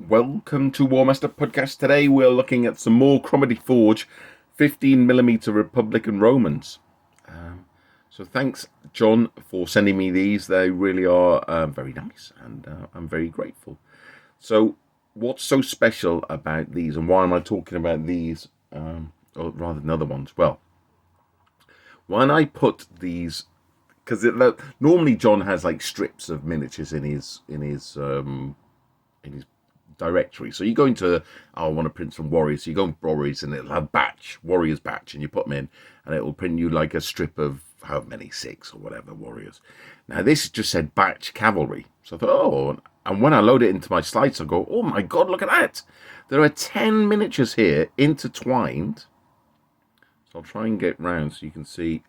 Welcome to War Master Podcast. Today we're looking at some more Cromarty Forge 15mm Republican Romans. So thanks, John, for sending me these. They really are very nice, and I'm very grateful. So what's so special about these, and why am I talking about these or rather than other ones? Well, when I put these, because normally John has like strips of miniatures in his directory. So you go into, I want to print some warriors. So you go on warriors and it'll have warriors batch, and you put them in and it will print you like a strip of how many, 6 or whatever warriors. Now this just said batch cavalry. So I thought, oh, and when I load it into my slides, I go, oh my God, look at that. There are 10 miniatures here intertwined. So I'll try and get round so you can see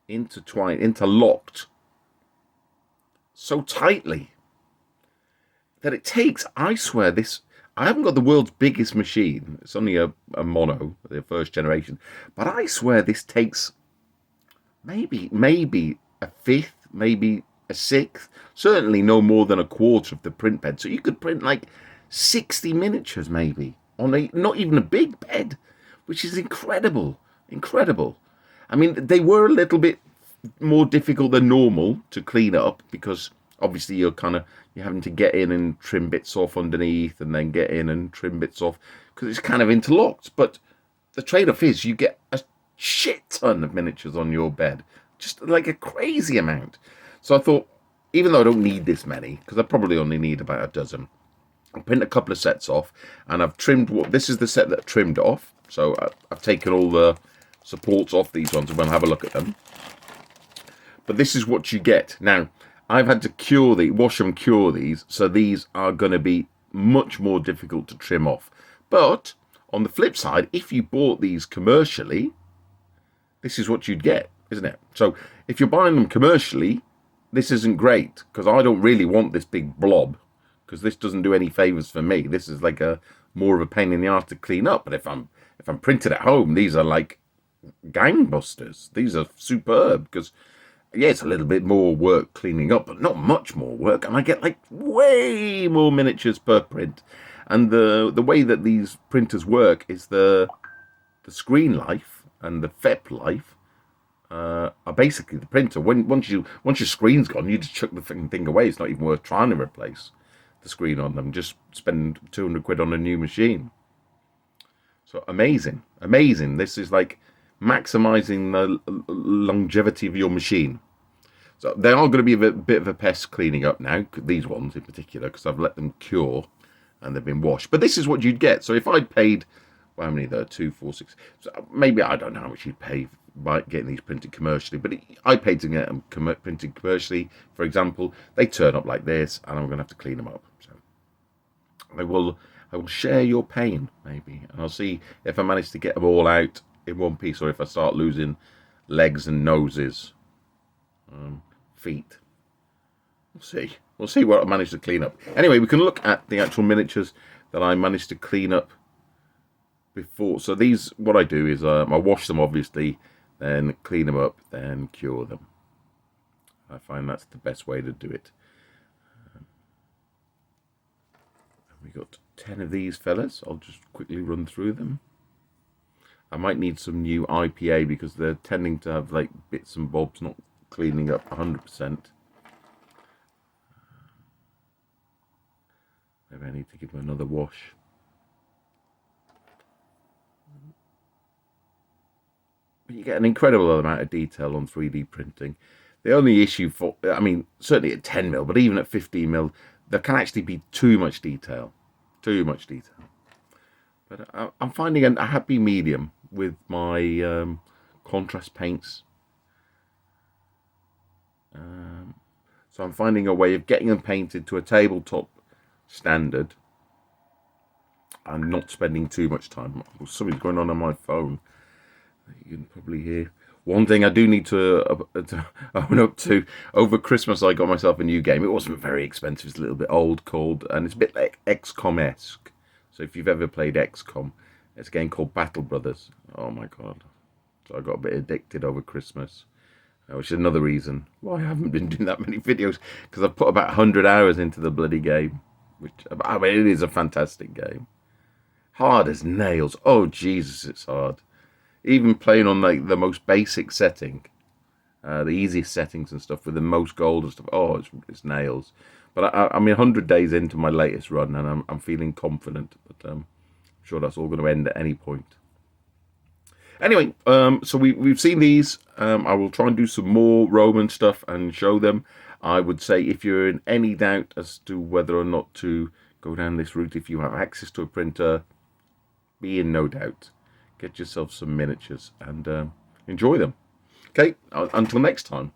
interlocked so tightly that it takes, I swear, I haven't got the world's biggest machine. It's only a mono, the first generation. But I swear this takes maybe a fifth, maybe a sixth, certainly no more than a quarter of the print bed. So you could print like 60 miniatures maybe on not even a big bed, which is incredible. Incredible. I mean, they were a little bit more difficult than normal to clean up because obviously you're having to get in and trim bits off underneath and then get in and trim bits off because it's kind of interlocked. But the trade-off is you get a shit ton of miniatures on your bed, just like a crazy amount. So I thought, even though I don't need this many, because I probably only need about a dozen, I'll print a couple of sets off, and I've trimmed this is the set that I trimmed off. So I've taken all the supports off these ones and we'll have a look at them. But this is what you get. Now, I've had to wash and cure these, so these are going to be much more difficult to trim off. But on the flip side, if you bought these commercially, this is what you'd get, isn't it? So if you're buying them commercially, this isn't great, because I don't really want this big blob, because this doesn't do any favors for me. This is like more of a pain in the arse to clean up. But if I'm printed at home, these are like gangbusters. These are superb, because yeah, it's a little bit more work cleaning up, but not much more work, and I get like way more miniatures per print. And the way that these printers work is the screen life and the FEP life are basically the printer. Once your screen's gone, you just chuck the thing away. It's not even worth trying to replace the screen on them. Just spend 200 quid on a new machine. So amazing. This is like maximizing the longevity of your machine. So they are going to be a bit of a pest cleaning up now, these ones in particular, because I've let them cure and they've been washed. But this is what you'd get. So if I'd paid, well, how many there are? 2, 4, 6. So maybe, I don't know how much you'd pay by getting these printed commercially, but I paid to get them printed commercially. For example, they turn up like this, and I'm going to have to clean them up. So I will share your pain, maybe, and I'll see if I manage to get them all out in one piece, or if I start losing legs and noses, feet. We'll see what I manage to clean up. Anyway, we can look at the actual miniatures that I managed to clean up before. So these, what I do is I wash them, obviously, then clean them up, then cure them. I find that's the best way to do it. We got 10 of these fellas. I'll just quickly run through them. I might need some new IPA because they're tending to have like bits and bobs not cleaning up 100%. Maybe I need to give them another wash. But you get an incredible amount of detail on 3D printing. The only issue certainly at 10mm, but even at 15mm, there can actually be too much detail. But I'm finding a happy medium with my contrast paints. So I'm finding a way of getting them painted to a tabletop standard and not spending too much time. Something's going on my phone. You can probably hear. One thing I do need to own up to, over Christmas I got myself a new game. It wasn't very expensive, it's a little bit old, and it's a bit like XCOM-esque. So if you've ever played XCOM, it's a game called Battle Brothers. Oh my God. So I got a bit addicted over Christmas. Which is another reason why I haven't been doing that many videos, because I've put about 100 hours into the bloody game. which, I mean, it is a fantastic game. Hard as nails. Oh, Jesus, it's hard. Even playing on like the most basic setting, the easiest settings and stuff with the most gold and stuff. Oh, it's nails. But I'm 100 days into my latest run, and I'm feeling confident. But I'm sure that's all going to end at any point. Anyway, so we've seen these. I will try and do some more Roman stuff and show them. I would say if you're in any doubt as to whether or not to go down this route, if you have access to a printer, be in no doubt. Get yourself some miniatures and enjoy them. Okay, until next time.